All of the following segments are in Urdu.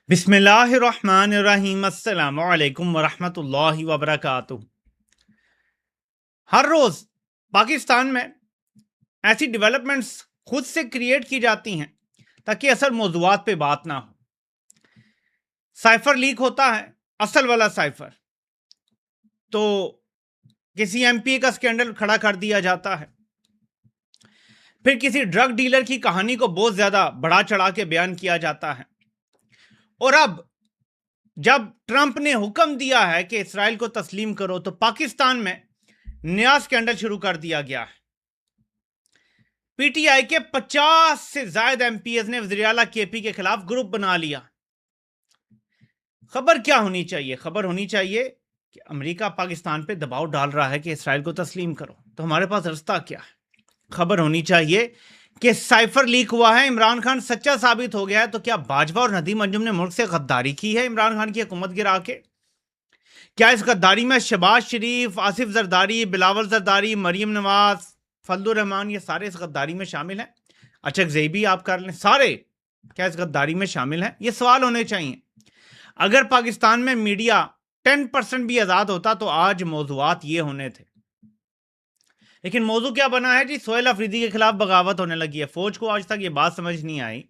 بسم اللہ الرحمن الرحیم۔ السلام علیکم ورحمۃ اللہ وبرکاتہ۔ ہر روز پاکستان میں ایسی ڈیولپمنٹس خود سے کریٹ کی جاتی ہیں تاکہ اصل موضوعات پہ بات نہ ہو۔ سائفر لیک ہوتا ہے، اصل والا سائفر، تو کسی ایم پی کا سکینڈل کھڑا کر دیا جاتا ہے، پھر کسی ڈرگ ڈیلر کی کہانی کو بہت زیادہ بڑا چڑھا کے بیان کیا جاتا ہے، اور اب جب ٹرمپ نے حکم دیا ہے کہ اسرائیل کو تسلیم کرو تو پاکستان میں نیا سکینڈل شروع کر دیا گیا ہے۔ پی ٹی آئی کے 50 سے زائد ایم پی ایز نے وزیر اعلیٰ کے پی کے خلاف گروپ بنا لیا۔ خبر کیا ہونی چاہیے؟ خبر ہونی چاہیے کہ امریکہ پاکستان پہ دباؤ ڈال رہا ہے کہ اسرائیل کو تسلیم کرو، تو ہمارے پاس رستہ کیا ہے؟ خبر ہونی چاہیے کہ سائفر لیک ہوا ہے، عمران خان سچا ثابت ہو گیا ہے، تو کیا باجوہ اور ندیم انجم نے ملک سے غداری کی ہے عمران خان کی حکومت گرا کے؟ کیا اس غداری میں شہباز شریف، آصف زرداری، بلاول زرداری، مریم نواز، فضل الرحمان، یہ سارے اس غداری میں شامل ہیں؟ اچھک زیبی آپ کر لیں، سارے کیا اس غداری میں شامل ہیں؟ یہ سوال ہونے چاہیے۔ اگر پاکستان میں میڈیا 10% بھی آزاد ہوتا تو آج موضوعات یہ ہونے تھے، لیکن موضوع کیا بنا ہے جی؟ سہیل افریدی کے خلاف بغاوت ہونے لگی ہے۔ فوج کو آج تک یہ بات سمجھ نہیں آئی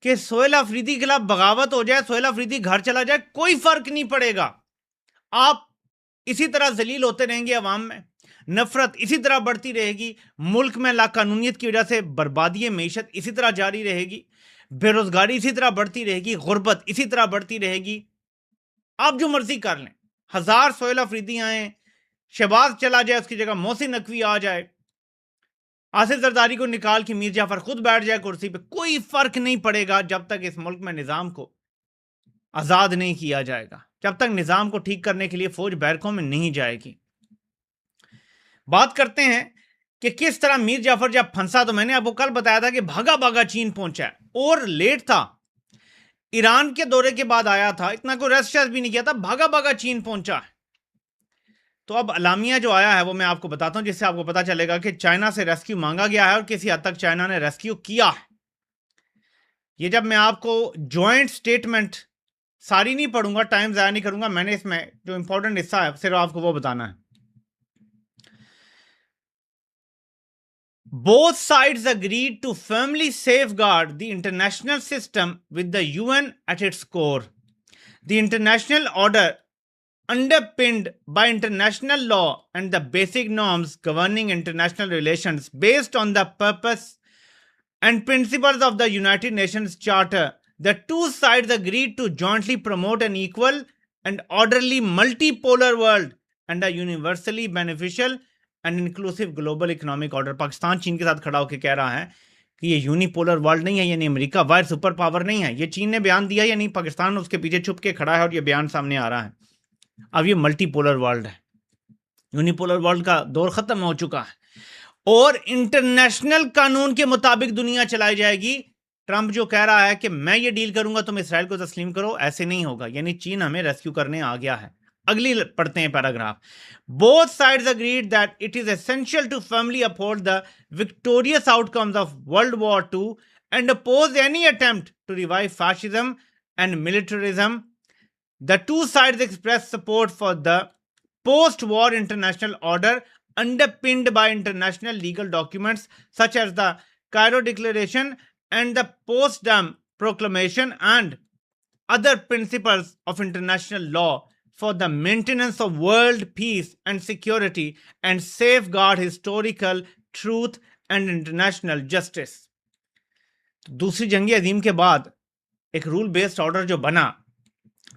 کہ سہیل افریدی کے خلاف بغاوت ہو جائے، سہیل افریدی گھر چلا جائے، کوئی فرق نہیں پڑے گا، آپ اسی طرح ذلیل ہوتے رہیں گے، عوام میں نفرت اسی طرح بڑھتی رہے گی، ملک میں لاقانونیت کی وجہ سے بربادی معیشت اسی طرح جاری رہے گی، بے روزگاری اسی طرح بڑھتی رہے گی، غربت اسی طرح بڑھتی رہے گی۔ آپ جو مرضی کر لیں، 1000 سہیل افریدی آئیں، شہباز چلا جائے، اس کی جگہ محسن نقوی آ جائے، آصف زرداری کو نکال کے میر جعفر خود بیٹھ جائے کرسی پہ، کوئی فرق نہیں پڑے گا جب تک اس ملک میں نظام کو آزاد نہیں کیا جائے گا، جب تک نظام کو ٹھیک کرنے کے لیے فوج بیرکوں میں نہیں جائے گی۔ بات کرتے ہیں کہ کس طرح میر جعفر جب پھنسا، تو میں نے آپ کو کل بتایا تھا کہ بھاگا بھاگا چین پہنچا ہے، اور لیٹ تھا، ایران کے دورے کے بعد آیا تھا، اتنا کوئی ریسٹ بھی نہیں کیا تھا، بھاگا بھاگا چین پہنچا ہے۔ تو اب اعلامیہ جو آیا ہے وہ میں آپ کو بتاتا ہوں، جس سے آپ کو پتا چلے گا کہ چائنا سے ریسکیو مانگا گیا ہے اور کسی حد تک چائنا نے ریسکیو کیا ہے۔ یہ جب میں آپ کو جوائنٹ سٹیٹمنٹ ساری نہیں پڑھوں گا، ٹائم ضائع نہیں کروں گا، میں نے اس میں جو امپورٹنٹ حصہ ہے صرف آپ کو وہ بتانا ہے۔ Both sides agreed to firmly safeguard the international system with the UN at its core. The international order, underpinned by international law and the basic norms governing international relations based on the purpose and principles of the United Nations Charter, the two sides agreed to jointly promote an equal and orderly multipolar world and a universally beneficial and inclusive global economic order. Pakistan چین کے ساتھ کھڑا ہو کے کہہ رہا ہے کہ یہ یونیپولر ورلڈ نہیں ہے، یعنی امریکہ واحد سپر پاور نہیں ہے۔ یہ چین نے بیان دیا یا نہیں؟ پاکستان اس کے پیچھے چھپ کے کھڑا ہے اور یہ بیان سامنے آ رہا ہے۔ اب یہ ملٹی پولر ورلڈ ہے، یونیپولر ورلڈ کا دور ختم ہو چکا ہے، اور انٹرنیشنل قانون کے مطابق دنیا چلائی جائے گی۔ ٹرمپ جو کہہ رہا ہے کہ میں یہ ڈیل کروں گا تم اسرائیل کو تسلیم کرو، ایسے نہیں ہوگا، یعنی چین ہمیں ریسکیو کرنے آ گیا ہے۔ اگلی پڑھتے ہیں paragraph. Both sides agreed that it is essential to firmly uphold the victorious outcomes of World War II and oppose any attempt to revive fascism and militarism. The two sides expressed support for the post-war international order underpinned by international legal documents such as the Cairo Declaration and the Potsdam Proclamation and other principles of international law for the maintenance of world peace and security and safeguard historical truth and international justice. دوسری جنگ عظیم کے بعد ایک رول بیسڈ آرڈر جو بنا،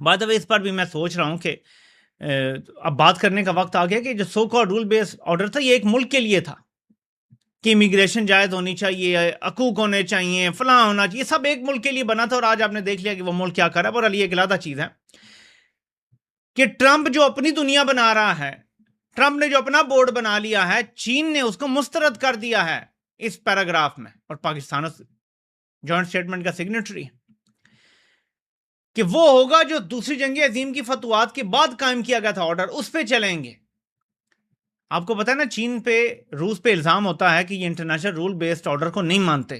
بعد اب اس پر بھی میں سوچ رہا ہوں کہ اب بات کرنے کا وقت آ گیا کہ جو سو کال رول بیسڈ آرڈر تھا، یہ ایک ملک کے لیے تھا کہ امیگریشن جائز ہونی چاہیے، حقوق ہونے چاہیے، فلاں ہونا چاہیے، سب ایک ملک کے لیے بنا تھا، اور آج آپ نے دیکھ لیا کہ وہ ملک کیا کر رہا ہے۔ اور علی ایک علیحدہ چیز ہے کہ ٹرمپ جو اپنی دنیا بنا رہا ہے، ٹرمپ نے جو اپنا بورڈ بنا لیا ہے، چین نے اس کو مسترد کر دیا ہے اس پیراگراف میں، اور پاکستان جوائنٹ سٹیٹمنٹ کا سگنیٹری ہے کہ وہ ہوگا جو دوسری جنگ عظیم کی فتوحات کے بعد قائم کیا گیا تھا آرڈر، اس پہ چلیں گے۔ آپ کو پتا ہے نا، چین پہ، روس پہ الزام ہوتا ہے کہ یہ انٹرنیشنل رول بیسڈ آرڈر کو نہیں مانتے۔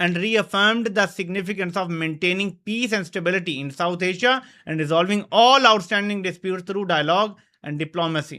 and reaffirmed the significance of maintaining peace and stability in South Asia and resolving all outstanding disputes through dialogue and diplomacy.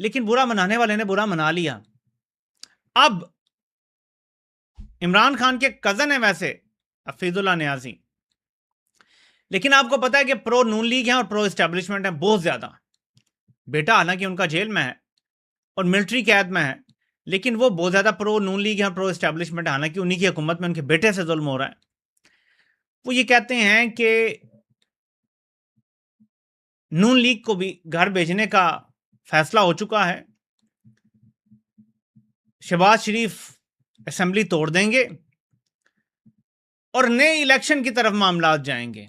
لیکن برا منانے والے نے برا منا لیا. اب عمران خان کے کزن ہیں ویسے حفیظ اللہ نیازی، لیکن آپ کو پتا ہے کہ پرو نون لیگ ہیں اور پرو اسٹیبلشمنٹ ہیں بہت زیادہ. بیٹا حالانکہ ان کا جیل میں ہے اور ملٹری قید میں ہے، لیکن وہ بہت زیادہ پرو نون لیگ ہیں، پرو اسٹیبلشمنٹ ہے، حالانکہ انہی کی حکومت میں ان کے بیٹے سے ظلم ہو رہا ہے. وہ یہ کہتے ہیں کہ نون لیگ کو بھی گھر بھیجنے کا فیصلہ ہو چکا ہے، شہباز شریف اسمبلی توڑ دیں گے اور نئے الیکشن کی طرف معاملات جائیں گے.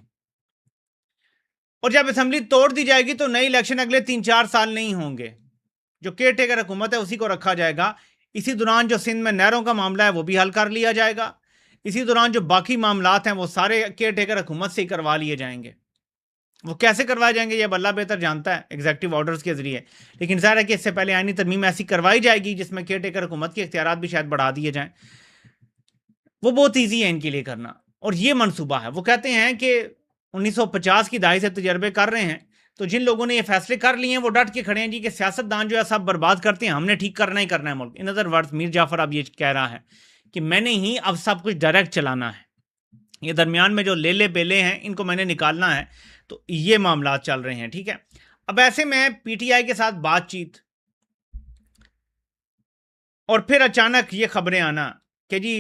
اور جب اسمبلی توڑ دی جائے گی تو نئی الیکشن اگلے 3-4 سال نہیں ہوں گے. جو کیئر ٹیکر حکومت ہے اسی کو رکھا جائے گا. اسی دوران جو سندھ میں نہروں کا معاملہ ہے وہ بھی حل کر لیا جائے گا. اسی دوران جو باقی معاملات ہیں وہ سارے کیئر ٹیکر حکومت سے ہی کروا لیے جائیں گے. وہ کیسے کروائے جائیں گے یہ اب اللہ بہتر جانتا ہے، ایگزیکٹو آرڈرز کے ذریعے. لیکن ظاہر ہے کہ اس سے پہلے آئینی ترمیم ایسی کروائی جائے گی جس میں کیئر ٹیکر حکومت کے اختیارات بھی شاید بڑھا دیے جائیں. وہ بہت ایزی ہے ان کے لیے کرنا، اور یہ منصوبہ ہے. وہ کہتے ہیں کہ 1950 کی دہائی سے تجربے کر رہے ہیں، تو جن لوگوں نے یہ فیصلے کر لیے ہیں وہ ڈٹ کے کھڑے ہیں جی کہ سیاستدان جو ہے سب برباد کرتے ہیں، ہم نے ٹھیک کرنا ہی کرنا ہے ملک. ان ادر ورڈز میر جعفر اب یہ کہہ رہا ہے کہ میں نے ہی اب سب کچھ ڈائریکٹ چلانا ہے، یہ درمیان میں جو لیلے بیلے ہیں ان کو میں نے نکالنا ہے. تو یہ معاملات چل رہے ہیں. ٹھیک ہے. اب ایسے میں پی ٹی آئی کے ساتھ بات چیت، اور پھر اچانک یہ خبریں آنا کہ جی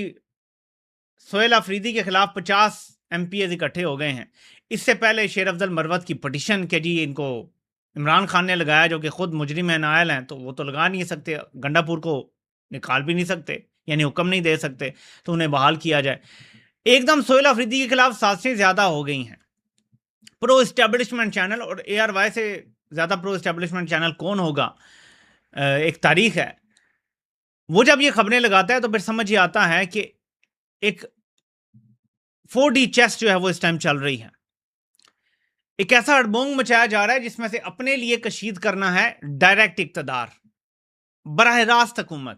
سہیل آفریدی کے خلاف 50 ایم پی ایز اکٹھے ہو گئے ہیں. اس سے پہلے شیر افضل مروت کی پٹیشن کہ جی ان کو عمران خان نے لگایا، جو کہ خود مجرم ہیں، نائل ہیں، تو وہ تو لگا نہیں سکتے، گنڈا پور کو نکال بھی نہیں سکتے، یعنی حکم نہیں دے سکتے، تو انہیں بحال کیا جائے. ایک دم سہیل آفریدی کے خلاف سازشیں زیادہ ہو گئی ہیں. پرو اسٹیبلشمنٹ چینل، اور اے آر وائی سے زیادہ پرو اسٹیبلشمنٹ چینل کون ہوگا، ایک تاریخ ہے. وہ جب یہ خبریں لگاتا ہے تو پھر سمجھ یہ آتا ہے کہ ایک 4D چیس جو ہے وہ اس ٹائم چل رہی ہے. ایک ایسا ہڑبونگ مچایا جا رہا ہے جس میں سے اپنے لیے کشید کرنا ہے ڈائریکٹ اقتدار، براہ راست حکومت،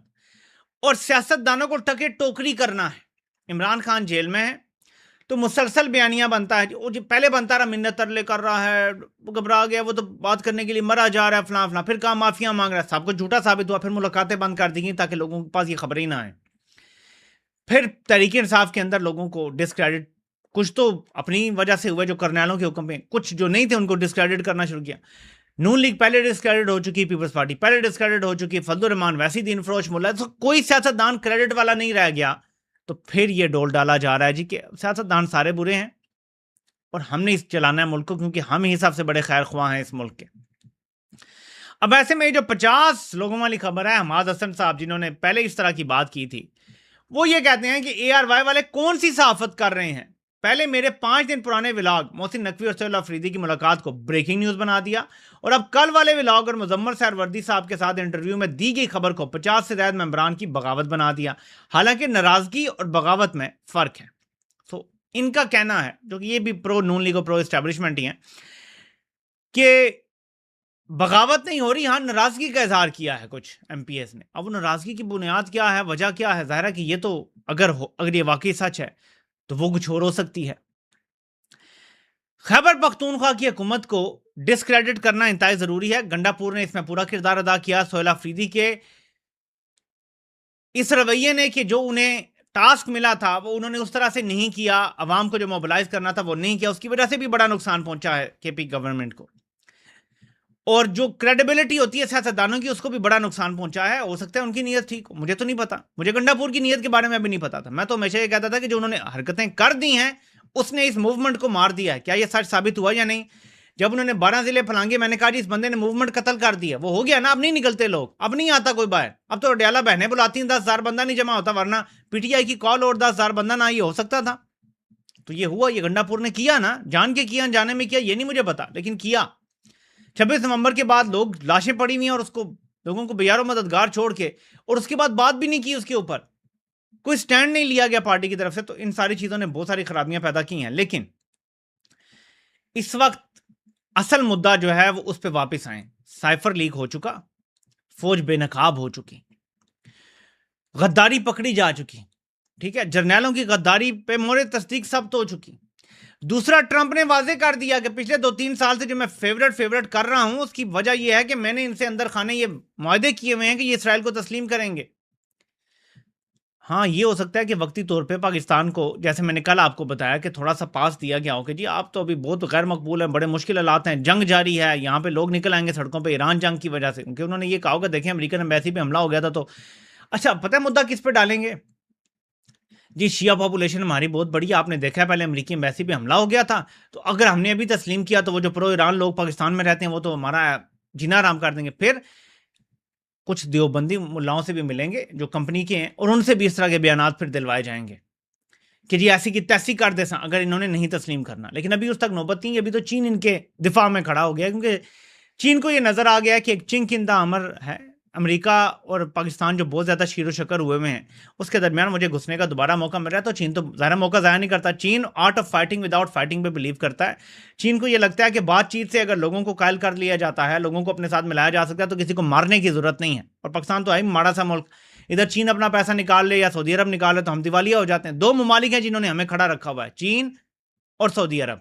اور سیاستدانوں کو ٹکے ٹوکری کرنا ہے. عمران خان جیل میں ہے تو مسلسل بیانیہ بنتا ہے، جو پہلے بنتا رہا منت ترلے کر رہا ہے، وہ گھبرا گیا، وہ تو بات کرنے کے لیے مرا جا رہا ہے، فلاں فلاں، پھر کہا معافیاں مانگ رہا ہے، سب کچھ جھوٹا ثابت ہوا، پھر ملاقاتیں بند کر دی گئیں تاکہ لوگوں کے پاس یہ خبریں نہ آئیں. پھر تحریک انصاف کے اندر لوگوں کو ڈسکریڈٹ، کچھ تو اپنی وجہ سے ہوئے جو کرنیلوں کے حکم پہ، کچھ جو نہیں تھے ان کو ڈسکریڈٹ کرنا شروع کیا. نون لیگ پہلے ڈسکریڈٹ ہو چکی، پیپلز پارٹی پہلے ڈسکریڈٹ ہو چکی، فضل الرحمان ویسی دین فروش ملا، تو کوئی سیاستدان کریڈٹ والا نہیں رہ گیا. تو پھر یہ ڈول ڈالا جا رہا ہے جی کہ سیاستدان سارے برے ہیں اور ہم نے اس چلانا ہے ملک کو، کیونکہ ہم ہی سب سے بڑے خیر خواہ ہیں اس ملک کے. اب ایسے میں جو 50 لوگوں والی خبر ہے، حماد حسن صاحب جنہوں نے پہلے اس طرح کی بات کی تھی، وہ یہ کہتے ہیں کہ اے آر وائی والے کون سی صحافت کر رہے ہیں. پہلے میرے 5 دن پرانے ولاگ محسن نقوی اور سہیل آفریدی کی ملاقات کو بریکنگ نیوز بنا دیا، اور اب کل والے ولاگ اور مزمل سہروردی صاحب کے ساتھ انٹرویو میں دی گئی خبر کو 50 سے زائد ممبران کی بغاوت بنا دیا. حالانکہ ناراضگی اور بغاوت میں فرق ہے. تو ان کا کہنا ہے، جو کہ یہ بھی پرو نون لیگ اور پرو اسٹیبلشمنٹ ہی ہیں، کہ بغاوت نہیں ہو رہی، ہاں ناراضگی کا اظہار کیا ہے کچھ ایم پی ایس نے. اب وہ ناراضگی کی بنیاد کیا ہے، وجہ کیا ہے، ظاہر ہے کہ یہ تو اگر یہ واقعی سچ ہے تو وہ کچھ اور ہو سکتی ہے. خیبر پختونخوا کی حکومت کو ڈسکریڈٹ کرنا انتہائی ضروری ہے. گنڈا پور نے اس میں پورا کردار ادا کیا. سہیل آفریدی کے اس رویے نے کہ جو انہیں ٹاسک ملا تھا وہ انہوں نے اس طرح سے نہیں کیا، عوام کو جو موبلائز کرنا تھا وہ نہیں کیا، اس کی وجہ سے بھی بڑا نقصان پہنچا ہے کے پی گورنمنٹ کو. اور جو کریڈیبلٹی ہوتی ہے سیاستدانوں کی، اس کو بھی بڑا نقصان پہنچا ہے. ہو سکتا ہے ان کی نیت ٹھیک ہو، مجھے تو نہیں پتا، مجھے گنڈا پور کی نیت کے بارے میں بھی نہیں پتا تھا. میں تو ہمیشہ یہ کہتا تھا کہ جو انہوں نے حرکتیں کر دی ہیں اس نے اس موومنٹ کو مار دیا ہے. کیا یہ سچ ثابت ہوا یا نہیں؟ جب انہوں نے 12 ضلع پھلانگے، میں نے کہا جی اس بندے نے موومنٹ قتل کر دیا، وہ ہو گیا نا، اب نہیں نکلتے لوگ، اب نہیں آتا کوئی باہر. اب تو اڈیالہ بہنیں بلاتی ہیں، 10,000 بندہ نہیں جمع ہوتا، ورنہ پی ٹی آئی کی کال اور 10,000 بندہ نہ یہ ہو سکتا تھا. تو یہ ہوا، یہ گنڈا پور نے کیا نا، جان کے کیا انجانے میں کیا یہ نہیں مجھے پتا، لیکن کیا. 26 نومبر کے بعد لوگ لاشیں پڑی ہوئی ہیں اور اس کو لوگوں کو بیار و مددگار چھوڑ کے، اور اس کے بعد بات بھی نہیں کی، اس کے اوپر کوئی سٹینڈ نہیں لیا گیا پارٹی کی طرف سے. تو ان ساری چیزوں نے بہت ساری خرابیاں پیدا کی ہیں. لیکن اس وقت اصل مدعا جو ہے وہ اس پہ واپس آئیں. سائفر لیک ہو چکا، فوج بے نقاب ہو چکی، غداری پکڑی جا چکی، ٹھیک ہے، جرنیلوں کی غداری پہ مورد تصدیق سب تو ہو چکی. دوسرا ٹرمپ نے واضح کر دیا کہ پچھلے 2-3 سال سے جو میں فیورٹ کر رہا ہوں اس کی وجہ یہ ہے کہ میں نے ان سے اندر خانے یہ معاہدے کیے ہوئے ہیں کہ یہ اسرائیل کو تسلیم کریں گے. ہاں یہ ہو سکتا ہے کہ وقتی طور پہ پاکستان کو، جیسے میں نے کل آپ کو بتایا، کہ تھوڑا سا پاس دیا گیا ہو کہ جی آپ تو ابھی بہت غیر مقبول ہیں، بڑے مشکل حالات ہیں، جنگ جاری ہے، یہاں پہ لوگ نکل آئیں گے سڑکوں پہ ایران جنگ کی وجہ سے، کیونکہ انہوں نے یہ کہا ہوگا دیکھیں امریکن ایمبیسی پہ حملہ ہو گیا تھا. تو اچھا پتہ ہے مدعا کس پہ ڈالیں گے؟ جی شیعہ پاپولیشن ہماری بہت بڑی ہے، آپ نے دیکھا ہے پہلے امریکی ایمبیسی پہ حملہ ہو گیا تھا، تو اگر ہم نے ابھی تسلیم کیا تو وہ جو پرو ایران لوگ پاکستان میں رہتے ہیں وہ تو ہمارا جینا آرام کر دیں گے. پھر کچھ دیوبندی ملاؤں سے بھی ملیں گے جو کمپنی کے ہیں، اور ان سے بھی اس طرح کے بیانات پھر دلوائے جائیں گے کہ جی ایسی کی تیسی کر دے سا اگر انہوں نے نہیں تسلیم کرنا. لیکن ابھی اس تک نوبت نہیں، ابھی تو چین ان کے دفاع میں کھڑا ہو گیا، کیونکہ چین کو یہ نظر آ گیا کہ ایک چنک ان دا آرمر ہے. امریکہ اور پاکستان جو بہت زیادہ شیر و شکر ہوئے ہوئے ہیں اس کے درمیان مجھے گھسنے کا دوبارہ موقع مل رہا ہے، تو چین تو ظاہر موقع ضائع نہیں کرتا. چین art of fighting without fighting پہ بلیو کرتا ہے. چین کو یہ لگتا ہے کہ بات چیت سے اگر لوگوں کو قائل کر لیا جاتا ہے، لوگوں کو اپنے ساتھ ملایا جا سکتا ہے، تو کسی کو مارنے کی ضرورت نہیں ہے. اور پاکستان تو ہے ماڑا سا ملک، ادھر چین اپنا پیسہ نکال لے یا سعودی عرب نکال لے تو ہم دیوالیہ ہو جاتے ہیں. 2 ممالک ہیں جنہوں نے ہمیں کھڑا رکھا ہوا ہے، چین اور سعودی عرب.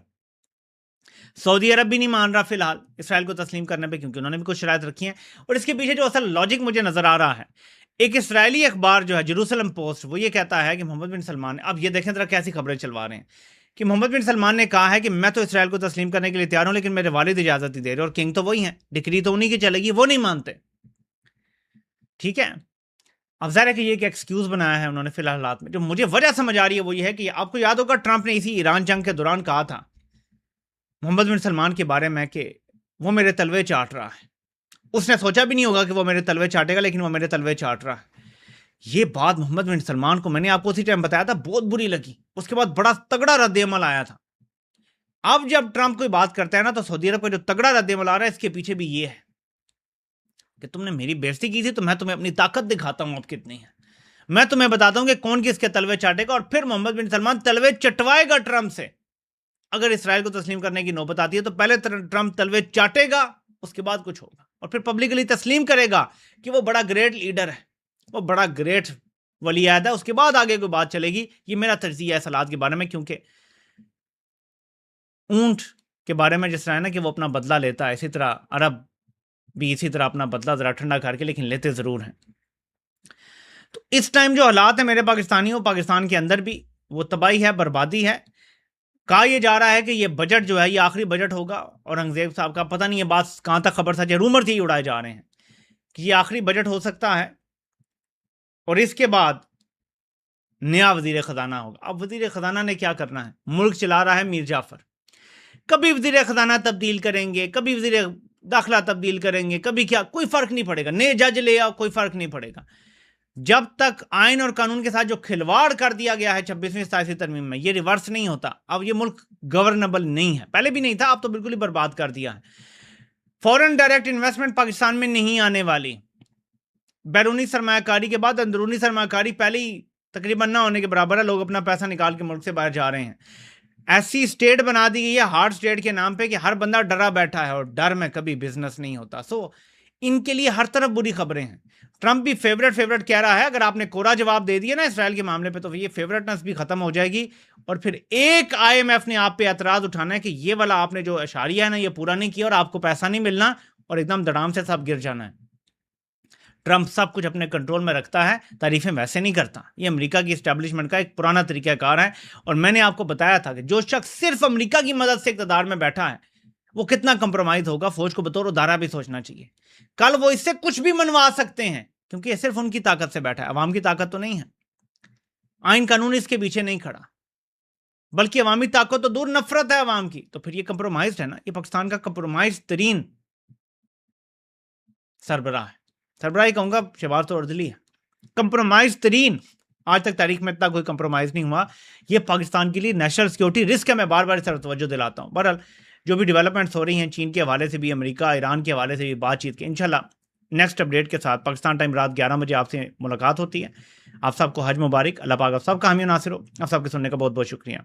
سعودی عرب بھی نہیں مان رہا فی الحال اسرائیل کو تسلیم کرنے پہ، کیونکہ انہوں نے بھی کچھ شرائط رکھی ہیں. اور اس کے پیچھے جو اصل لاجک مجھے نظر آ رہا ہے، ایک اسرائیلی اخبار جو ہے جیروسلم پوسٹ، وہ یہ کہتا ہے کہ محمد بن سلمان نے، اب یہ دیکھیں ذرا کیسی خبریں چلوا رہے ہیں، کہ محمد بن سلمان نے کہا ہے کہ میں تو اسرائیل کو تسلیم کرنے کے لیے تیار ہوں، لیکن میرے والد اجازت نہیں دے رہے، اور کنگ تو وہی ہیں، ڈکری تو انہی کی چلے گی، وہ نہیں مانتے. ٹھیک ہے، اب ظاہر ہے کہ یہ ایک ایکسکیوز بنایا ہے انہوں نے فی الحال حالات میں. جو مجھے وجہ سمجھ آ رہی ہے وہ یہ ہے کہ آپ کو یاد ہوگا ٹرمپ نے اسی ایران جنگ کے دوران کہا تھا محمد بن سلمان کے بارے میں کہ وہ میرے تلوے چاٹ رہا ہے. اس نے سوچا بھی نہیں ہوگا کہ وہ میرے تلوے چاٹے گا، لیکن وہ میرے تلوے چاٹ رہا ہے. یہ بات محمد بن سلمان کو میں نے آپ کو اسی ٹائم بتایا تھا بہت بری لگی. اس کے بعد بڑا تگڑا رد عمل آیا تھا. اب جب ٹرمپ کوئی بات کرتا ہے نا تو سعودی عرب کا جو تگڑا رد عمل آ رہا ہے اس کے پیچھے بھی یہ ہے کہ تم نے میری بے عزتی کی تھی تو میں تمہیں اپنی طاقت دکھاتا ہوں اب کتنی ہے. میں تمہیں بتاتا ہوں کہ کون کس کے تلوے چاٹے گا، اور پھر محمد بن سلمان تلوے چٹوائے گا ٹرمپ سے. اگر اسرائیل کو تسلیم کرنے کی نوبت آتی ہے تو پہلے ٹرمپ تلوے چاٹے گا، اس کے بعد کچھ ہوگا، اور پھر پبلکلی تسلیم کرے گا کہ وہ بڑا گریٹ لیڈر ہے، وہ بڑا گریٹ ولی عہد ہے. اس کے بعد آگے کوئی بات چلے گی. یہ میرا تجزیہ ہے سلاد کے بارے میں، کیونکہ اونٹ کے بارے میں جس طرح ہے نا کہ وہ اپنا بدلہ لیتا ہے، اسی طرح عرب بھی اسی طرح اپنا بدلہ ذرا ٹھنڈا کر کے، لیکن لیتے ضرور ہیں. تو اس ٹائم جو حالات ہیں میرے پاکستانیوں، پاکستان کے اندر بھی وہ تباہی ہے، بربادی ہے. کہا یہ جا رہا ہے کہ یہ بجٹ جو ہے یہ آخری بجٹ ہوگا، اور اورنگزیب صاحب کا پتہ نہیں یہ بات کہاں تک خبر سچ ہے، رومر تھی اڑائے جا رہے ہیں کہ یہ آخری بجٹ ہو سکتا ہے، اور اس کے بعد نیا وزیر خزانہ ہوگا. اب وزیر خزانہ نے کیا کرنا ہے؟ ملک چلا رہا ہے میر جعفر. کبھی وزیر خزانہ تبدیل کریں گے، کبھی وزیر داخلہ تبدیل کریں گے، کبھی کیا، کوئی فرق نہیں پڑے گا. نئے جج لے آؤ، کوئی فرق نہیں پڑے گا. جب تک آئین اور قانون کے ساتھ جو کھلواڑ کر دیا گیا ہے 26ویں 27ویں ترمیم میں یہ ریورس نہیں ہوتا، اب یہ ملک گورنبل نہیں ہے. پہلے بھی نہیں تھا، اب تو بالکل ہی برباد کر دیا ہے. فورن ڈائریکٹ انویسٹمنٹ پاکستان میں نہیں آنے والی. بیرونی سرمایہ کاری کے بعد اندرونی سرمایہ کاری پہلے ہی تقریباً نہ ہونے کے برابر ہے. لوگ اپنا پیسہ نکال کے ملک سے باہر جا رہے ہیں. ایسی اسٹیٹ بنا دی گئی ہے ہارڈ اسٹیٹ کے نام پہ کہ ہر بندہ ڈرا بیٹھا ہے، اور ڈر میں کبھی بزنس نہیں ہوتا. سو ان کے لیے ہر طرف بری خبریں ہیں. ٹرمپ بھی فیورٹ کہہ رہا ہے، اگر آپ نے کورا جواب دے دیا نا اسرائیل کے معاملے پہ تو یہ فیورٹنس بھی ختم ہو جائے گی. اور پھر ایک IMF نے آپ پہ اعتراض اٹھانا ہے کہ یہ والا آپ نے جو اشاریہ ہے نا یہ پورا نہیں کیا، اور آپ کو پیسہ نہیں ملنا، اور ایک دم دڑام سے سب گر جانا ہے. ٹرمپ سب کچھ اپنے کنٹرول میں رکھتا ہے، تعریفیں ویسے نہیں کرتا. یہ امریکہ کی اسٹیبلشمنٹ کا ایک پرانا طریقہ کار ہے. اور میں نے آپ کو بتایا تھا کہ جو شخص صرف امریکہ کی مدد سے اقتدار میں بیٹھا ہے وہ کتنا کمپرومائز ہوگا. فوج کو بطور ادارہ بھی سوچنا چاہیے. کل وہ اس سے کچھ بھی منوا سکتے ہیں، کیونکہ یہ صرف ان کی طاقت سے بیٹھا ہے، عوام کی طاقت تو نہیں ہے. آئین قانون اس کے پیچھے نہیں کھڑا، بلکہ عوامی طاقت تو دور، نفرت ہے عوام کی. تو پھر یہ کمپرومائزڈ ہے نا. یہ پاکستان کا کمپرومائز ترین سربراہ ہے. سربراہی کہوں گا شہباز تو اردلی ہے. کمپرومائز ترین، آج تک تاریخ میں اتنا کوئی کمپرومائز نہیں ہوا. یہ پاکستان کے لیے نیشنل سیکورٹی رسک ہے. میں بار بار اس طرف توجہ دلاتا ہوں. بہرحال جو بھی ڈیولپمنٹس ہو رہی ہیں چین کے حوالے سے بھی، امریکہ ایران کے حوالے سے بھی بات چیت کے، انشاءاللہ نیکسٹ اپڈیٹ کے ساتھ پاکستان ٹائم رات 11 بجے آپ سے ملاقات ہوتی ہے. آپ سب کو حج مبارک. اللہ پاک آپ سب کا حامی و ناصر ہو. آپ سب کے سننے کا بہت بہت شکریہ.